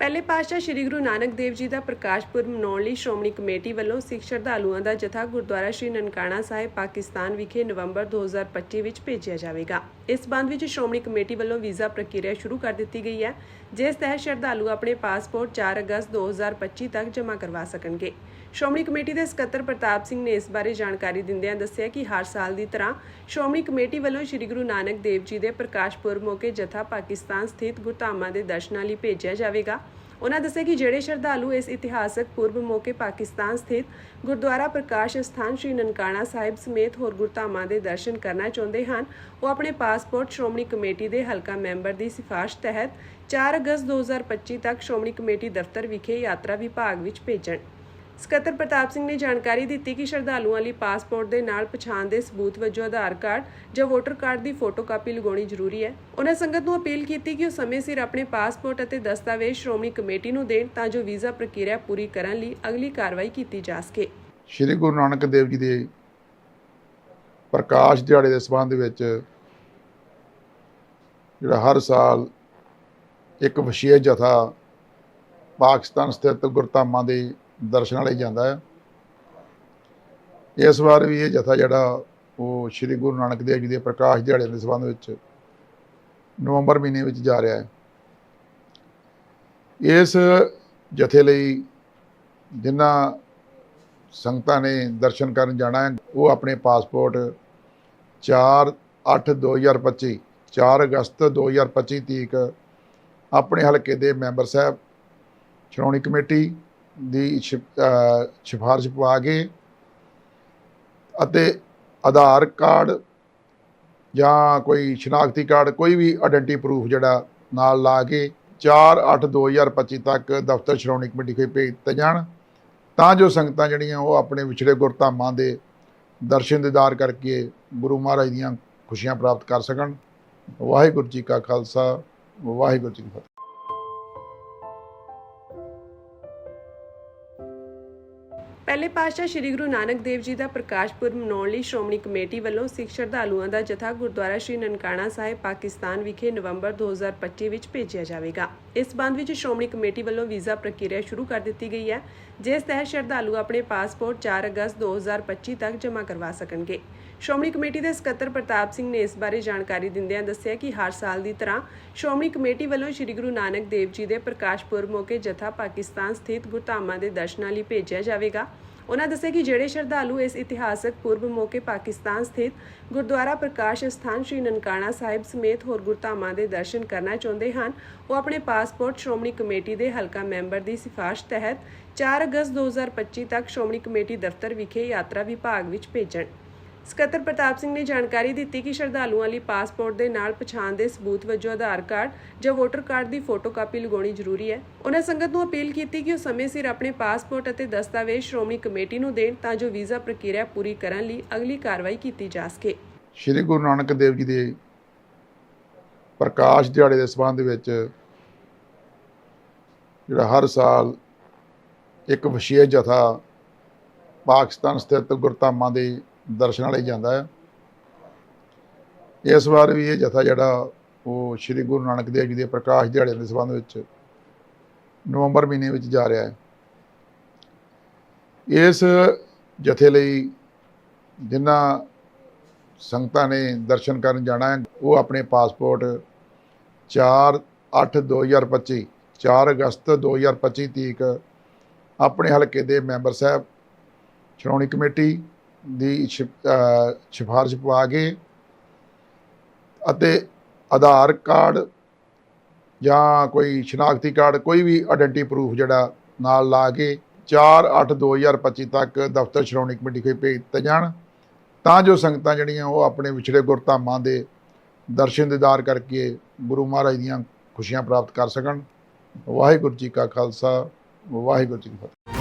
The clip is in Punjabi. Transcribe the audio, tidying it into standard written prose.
ਪਹਿਲੇ ਪਾਤਸ਼ਾਹ ਸ੍ਰੀ ਗੁਰੂ ਨਾਨਕ ਦੇਵ ਜੀ ਦਾ ਪ੍ਰਕਾਸ਼ ਪੁਰਬ ਮਨਾਉਣ ਲਈ ਸ਼੍ਰੋਮਣੀ ਕਮੇਟੀ ਵੱਲੋਂ ਸਿੱਖ ਸ਼ਰਧਾਲੂਆਂ ਦਾ ਜਥਾ ਗੁਰਦੁਆਰਾ ਸ਼੍ਰੀ ਨਨਕਾਣਾ ਸਾਹਿਬ ਪਾਕਿਸਤਾਨ ਵਿਖੇ ਨਵੰਬਰ 2025 ਵਿੱਚ ਭੇਜਿਆ ਜਾਵੇਗਾ। ਇਸ ਸੰਬੰਧ ਵਿੱਚ ਸ਼੍ਰੋਮਣੀ ਕਮੇਟੀ ਵੱਲੋਂ ਵੀਜ਼ਾ ਪ੍ਰਕਿਰਿਆ ਸ਼ੁਰੂ ਕਰ ਦਿੱਤੀ ਗਈ ਹੈ, ਜਿਸ ਤਹਿਤ ਸ਼ਰਧਾਲੂ ਆਪਣੇ ਪਾਸਪੋਰਟ 4 ਅਗਸਤ 2025 ਤੱਕ ਜਮ੍ਹਾਂ ਕਰਵਾ ਸਕਣਗੇ। ਸ਼੍ਰੋਮਣੀ ਕਮੇਟੀ ਦੇ ਸਕੱਤਰ ਪ੍ਰਤਾਪ ਸਿੰਘ ਨੇ ਇਸ ਬਾਰੇ ਜਾਣਕਾਰੀ ਦਿੰਦਿਆਂ ਦੱਸਿਆ ਕਿ ਹਰ ਸਾਲ ਦੀ ਤਰ੍ਹਾਂ ਸ਼੍ਰੋਮਣੀ ਕਮੇਟੀ ਵੱਲੋਂ ਸ੍ਰੀ ਗੁਰੂ ਨਾਨਕ ਦੇਵ ਜੀ ਦੇ ਪ੍ਰਕਾਸ਼ ਪੁਰਬ ਮੌਕੇ ਜਥਾ ਪਾਕਿਸਤਾਨ ਸਥਿਤ ਗੁਰਧਾਮਾਂ ਦੇ ਦਰਸ਼ਨਾਂ ਲਈ ਭੇਜਿਆ ਜਾਵੇਗਾ। ਉਨ੍ਹਾਂ ਦੱਸਿਆ ਕਿ ਜਿਹੜੇ ਸ਼ਰਧਾਲੂ ਇਸ ਇਤਿਹਾਸਕ ਪੁਰਬ ਮੌਕੇ ਪਾਕਿਸਤਾਨ ਸਥਿਤ ਗੁਰਦੁਆਰਾ ਪ੍ਰਕਾਸ਼ ਸਥਾਨ ਸ਼੍ਰੀ ਨਨਕਾਣਾ ਸਾਹਿਬ ਸਮੇਤ ਹੋਰ ਗੁਰਧਾਮਾਂ ਦੇ ਦਰਸ਼ਨ ਕਰਨਾ ਚਾਹੁੰਦੇ ਹਨ, ਉਹ ਆਪਣੇ ਪਾਸਪੋਰਟ ਸ਼੍ਰੋਮਣੀ ਕਮੇਟੀ ਦੇ ਹਲਕਾ ਮੈਂਬਰ ਦੀ ਸਿਫਾਰਿਸ਼ ਤਹਿਤ 4 ਅਗਸਤ 2025 ਤੱਕ ਸ਼੍ਰੋਮਣੀ ਕਮੇਟੀ ਦਫ਼ਤਰ ਵਿਖੇ ਯਾਤਰਾ ਵਿਭਾਗ ਵਿੱਚ ਭੇਜਣ। ਸਕੱਤਰ ਪ੍ਰਤਾਪ ਸਿੰਘ ਨੇ ਜਾਣਕਾਰੀ ਦਿੱਤੀ ਕਿ ਸ਼ਰਧਾਲੂਆਂ ਲਈ ਪਾਸਪੋਰਟ ਦੇ ਨਾਲ ਪਛਾਣ ਦੇ ਸਬੂਤ ਵਜੋਂ ਆਧਾਰ ਕਾਰਡ ਜਾਂ ਵੋਟਰ ਕਾਰਡ ਦੀ ਫੋਟੋਕਾਪੀ ਲਗਾਉਣੀ ਜ਼ਰੂਰੀ ਹੈ। ਉਹਨਾਂ ਸੰਗਤ ਨੂੰ ਅਪੀਲ ਕੀਤੀ ਕਿ ਉਹ ਸਮੇਂ ਸਿਰ ਆਪਣੇ ਪਾਸਪੋਰਟ ਅਤੇ ਦਸਤਾਵੇਜ਼ ਸ਼੍ਰੋਮਣੀ ਕਮੇਟੀ ਨੂੰ ਦੇਣ ਤਾਂ ਜੋ ਵੀਜ਼ਾ ਪ੍ਰਕਿਰਿਆ ਪੂਰੀ ਕਰਨ ਲਈ ਅਗਲੀ ਕਾਰਵਾਈ ਕੀਤੀ ਜਾ ਸਕੇ। ਸ਼੍ਰੀ ਗੁਰੂ ਨਾਨਕ ਦੇਵ ਜੀ ਦੇ ਪ੍ਰਕਾਸ਼ ਦਿਹਾੜੇ ਦੇ ਸੰਬੰਧ ਵਿੱਚ ਜਿਹੜਾ ਹਰ ਸਾਲ ਇੱਕ ਵਿਸ਼ੇਸ਼ ਜਥਾ ਪਾਕਿਸਤਾਨ ਸਥਿਤ ਗੁਰਧਾਮਾਂ ਦੇ ਦਰਸ਼ਨਾਂ ਲਈ ਜਾਂਦਾ ਹੈ। ਇਸ ਵਾਰ ਵੀ ਇਹ ਜਥਾ ਜਿਹੜਾ ਉਹ ਸ਼੍ਰੀ ਗੁਰੂ ਨਾਨਕ ਦੇਵ ਜੀ ਦੇ ਪ੍ਰਕਾਸ਼ ਦਿਹਾੜੇ ਦੇ ਸੰਬੰਧ ਵਿੱਚ ਨਵੰਬਰ ਮਹੀਨੇ ਵਿੱਚ ਜਾ ਰਿਹਾ ਹੈ। ਇਸ ਜਥੇ ਲਈ ਜਿਨ੍ਹਾਂ ਸੰਗਤਾਂ ਨੇ ਦਰਸ਼ਨ ਕਰਨ ਜਾਣਾ ਹੈ, ਉਹ ਆਪਣੇ ਪਾਸਪੋਰਟ 4/8/2025 4 ਅਗਸਤ 2025 ਤੀਕ ਆਪਣੇ ਹਲਕੇ ਦੇ ਮੈਂਬਰ ਸਾਹਿਬ ਸ਼੍ਰੋਮਣੀ ਕਮੇਟੀ ਦੀ ਸਿਫਾਰਿਸ਼ ਪਵਾ ਕੇ ਅਤੇ ਆਧਾਰ ਕਾਰਡ ਜਾਂ ਕੋਈ ਸ਼ਨਾਖਤੀ ਕਾਰਡ ਕੋਈ ਵੀ ਆਇਡੈਂਟੀ ਪ੍ਰੂਫ ਜਿਹੜਾ ਨਾਲ ਲਾ ਕੇ 4/8/2025 ਤੱਕ ਦਫ਼ਤਰ ਸ਼੍ਰੋਮਣੀ ਕਮੇਟੀ ਕੋਲ ਭੇਜ ਦਿੱਤੇ ਜਾਣ ਤਾਂ ਜੋ ਸੰਗਤਾਂ ਜਿਹੜੀਆਂ ਉਹ ਆਪਣੇ ਵਿਛੜੇ ਗੁਰਧਾਮਾਂ ਦੇ ਦਰਸ਼ਨ ਦੀਦਾਰ ਕਰਕੇ ਗੁਰੂ ਮਹਾਰਾਜ ਦੀਆਂ ਖੁਸ਼ੀਆਂ ਪ੍ਰਾਪਤ ਕਰ ਸਕਣ। ਵਾਹਿਗੁਰੂ ਜੀ ਕਾ ਖਾਲਸਾ, ਵਾਹਿਗੁਰੂ ਜੀ ਕੀ ਫਤਿਹ। ਪਹਿਲੇ ਪਾਤਸ਼ਾਹ ਸ੍ਰੀ ਗੁਰੂ ਨਾਨਕ ਦੇਵ ਜੀ ਦਾ ਪ੍ਰਕਾਸ਼ ਪੁਰਬ ਮਨਾਉਣ ਲਈ ਸ਼੍ਰੋਮਣੀ ਕਮੇਟੀ ਵੱਲੋਂ ਸਿੱਖ ਸ਼ਰਧਾਲੂਆਂ ਦਾ ਜਥਾ ਗੁਰਦੁਆਰਾ ਸ਼੍ਰੀ ਨਨਕਾਣਾ ਸਾਹਿਬ ਪਾਕਿਸਤਾਨ ਵਿਖੇ ਨਵੰਬਰ 2025 ਵਿੱਚ ਭੇਜਿਆ ਜਾਵੇਗਾ। ਇਸ ਸੰਬੰਧ ਵਿੱਚ ਸ਼੍ਰੋਮਣੀ ਕਮੇਟੀ ਵੱਲੋਂ ਵੀਜ਼ਾ ਪ੍ਰਕਿਰਿਆ ਸ਼ੁਰੂ ਕਰ ਦਿੱਤੀ ਗਈ ਹੈ, ਜਿਸ ਤਹਿਤ ਸ਼ਰਧਾਲੂ ਆਪਣੇ ਪਾਸਪੋਰਟ 4 ਅਗਸਤ 2025 ਤੱਕ ਜਮ੍ਹਾਂ ਕਰਵਾ ਸਕਣਗੇ। ਸ਼੍ਰੋਮਣੀ ਕਮੇਟੀ ਦੇ ਸਕੱਤਰ ਪ੍ਰਤਾਪ ਸਿੰਘ ਨੇ ਇਸ ਬਾਰੇ ਜਾਣਕਾਰੀ ਦਿੰਦਿਆਂ ਦੱਸਿਆ ਕਿ ਹਰ ਸਾਲ ਦੀ ਤਰ੍ਹਾਂ ਸ਼੍ਰੋਮਣੀ ਕਮੇਟੀ ਵੱਲੋਂ ਸ੍ਰੀ ਗੁਰੂ ਨਾਨਕ ਦੇਵ ਜੀ ਦੇ ਪ੍ਰਕਾਸ਼ ਪੁਰਬ ਮੌਕੇ ਜਥਾ ਪਾਕਿਸਤਾਨ ਸਥਿਤ ਗੁਰਧਾਮਾਂ ਦੇ ਦਰਸ਼ਨਾਂ ਲਈ ਭੇਜਿਆ ਜਾਵੇਗਾ। ਉਨ੍ਹਾਂ ਦੱਸਿਆ ਕਿ ਜਿਹੜੇ ਸ਼ਰਧਾਲੂ ਇਸ ਇਤਿਹਾਸਕ ਪੁਰਬ ਮੌਕੇ ਪਾਕਿਸਤਾਨ ਸਥਿਤ ਗੁਰਦੁਆਰਾ ਪ੍ਰਕਾਸ਼ ਸਥਾਨ ਸ਼੍ਰੀ ਨਨਕਾਣਾ ਸਾਹਿਬ ਸਮੇਤ ਹੋਰ ਗੁਰਧਾਮਾਂ ਦੇ ਦਰਸ਼ਨ ਕਰਨਾ ਚਾਹੁੰਦੇ ਹਨ, ਉਹ ਆਪਣੇ ਪਾਸਪੋਰਟ ਸ਼੍ਰੋਮਣੀ ਕਮੇਟੀ ਦੇ ਹਲਕਾ ਮੈਂਬਰ ਦੀ ਸਿਫਾਰਿਸ਼ ਤਹਿਤ 4 ਅਗਸਤ 2025 ਤੱਕ ਸ਼੍ਰੋਮਣੀ ਕਮੇਟੀ ਦਫ਼ਤਰ ਵਿਖੇ ਯਾਤਰਾ ਵਿਭਾਗ ਵਿੱਚ ਭੇਜਣ। ਸਕੱਤਰ ਪ੍ਰਤਾਪ ਸਿੰਘ ਨੇ ਜਾਣਕਾਰੀ ਦਿੱਤੀ ਕਿ ਸ਼ਰਧਾਲੂਆਂ ਲਈ ਪਾਸਪੋਰਟ ਦੇ ਨਾਲ ਪਛਾਣ ਦੇ ਸਬੂਤ ਵਜੋਂ ਆਧਾਰ ਕਾਰਡ ਜਾਂ ਵੋਟਰ ਕਾਰਡ ਦੀ ਫੋਟੋਕਾਪੀ ਲਗਾਉਣੀ ਜ਼ਰੂਰੀ ਹੈ। ਉਹਨਾਂ ਸੰਗਤ ਨੂੰ ਅਪੀਲ ਕੀਤੀ ਕਿ ਉਹ ਸਮੇਂ ਸਿਰ ਆਪਣੇ ਪਾਸਪੋਰਟ ਅਤੇ ਦਸਤਾਵੇਜ਼ ਸ਼੍ਰੋਮਣੀ ਕਮੇਟੀ ਨੂੰ ਦੇਣ ਤਾਂ ਜੋ ਵੀਜ਼ਾ ਪ੍ਰਕਿਰਿਆ ਪੂਰੀ ਕਰਨ ਲਈ ਅਗਲੀ ਕਾਰਵਾਈ ਕੀਤੀ ਜਾ ਸਕੇ। ਸ਼੍ਰੀ ਗੁਰੂ ਨਾਨਕ ਦੇਵ ਜੀ ਦੇ ਪ੍ਰਕਾਸ਼ ਦਿਹਾੜੇ ਦੇ ਸੰਬੰਧ ਵਿੱਚ ਜਿਹੜਾ ਹਰ ਸਾਲ ਇੱਕ ਵਿਸ਼ੇਸ਼ ਜਥਾ ਪਾਕਿਸਤਾਨ ਸਥਿਤ ਗੁਰਧਾਮਾਂ ਦੇ ਦਰਸ਼ਨਾਂ ਲਈ ਜਾਂਦਾ ਹੈ। ਇਸ ਵਾਰ ਵੀ ਇਹ ਜਥਾ ਜਿਹੜਾ ਉਹ ਸ਼੍ਰੀ ਗੁਰੂ ਨਾਨਕ ਦੇਵ ਜੀ ਦੇ ਪ੍ਰਕਾਸ਼ ਦਿਹਾੜੇ ਦੇ ਸੰਬੰਧ ਵਿੱਚ ਨਵੰਬਰ ਮਹੀਨੇ ਵਿੱਚ ਜਾ ਰਿਹਾ ਹੈ। ਇਸ ਜਥੇ ਲਈ ਜਿਨ੍ਹਾਂ ਸੰਗਤਾਂ ਨੇ ਦਰਸ਼ਨ ਕਰਨ ਜਾਣਾ ਹੈ, ਉਹ ਆਪਣੇ ਪਾਸਪੋਰਟ 4/8/2025 4 ਅਗਸਤ 2025 ਤੀਕ ਆਪਣੇ ਹਲਕੇ ਦੇ ਮੈਂਬਰ ਸਾਹਿਬ ਸ਼੍ਰੋਮਣੀ ਕਮੇਟੀ ਦੀ ਸਿਫਾਰਿਸ਼ ਪਵਾ ਕੇ ਅਤੇ ਆਧਾਰ ਕਾਰਡ ਜਾਂ ਕੋਈ ਸ਼ਨਾਖਤੀ ਕਾਰਡ ਕੋਈ ਵੀ ਆਇਡੈਂਟੀ ਪ੍ਰੂਫ ਜਿਹੜਾ ਨਾਲ ਲਾ ਕੇ 4/8/2025 ਤੱਕ ਦਫ਼ਤਰ ਸ਼੍ਰੋਮਣੀ ਕਮੇਟੀ ਕੋਲ ਭੇਜ ਦਿੱਤੇ ਜਾਣ ਤਾਂ ਜੋ ਸੰਗਤਾਂ ਜਿਹੜੀਆਂ ਉਹ ਆਪਣੇ ਵਿਛੜੇ ਗੁਰਧਾਮਾਂ ਦੇ ਦਰਸ਼ਨ ਦੀਦਾਰ ਕਰਕੇ ਗੁਰੂ ਮਹਾਰਾਜ ਦੀਆਂ ਖੁਸ਼ੀਆਂ ਪ੍ਰਾਪਤ ਕਰ ਸਕਣ। ਵਾਹਿਗੁਰੂ ਜੀ ਕਾ ਖਾਲਸਾ, ਵਾਹਿਗੁਰੂ ਜੀ ਕੀ ਫਤਿਹ।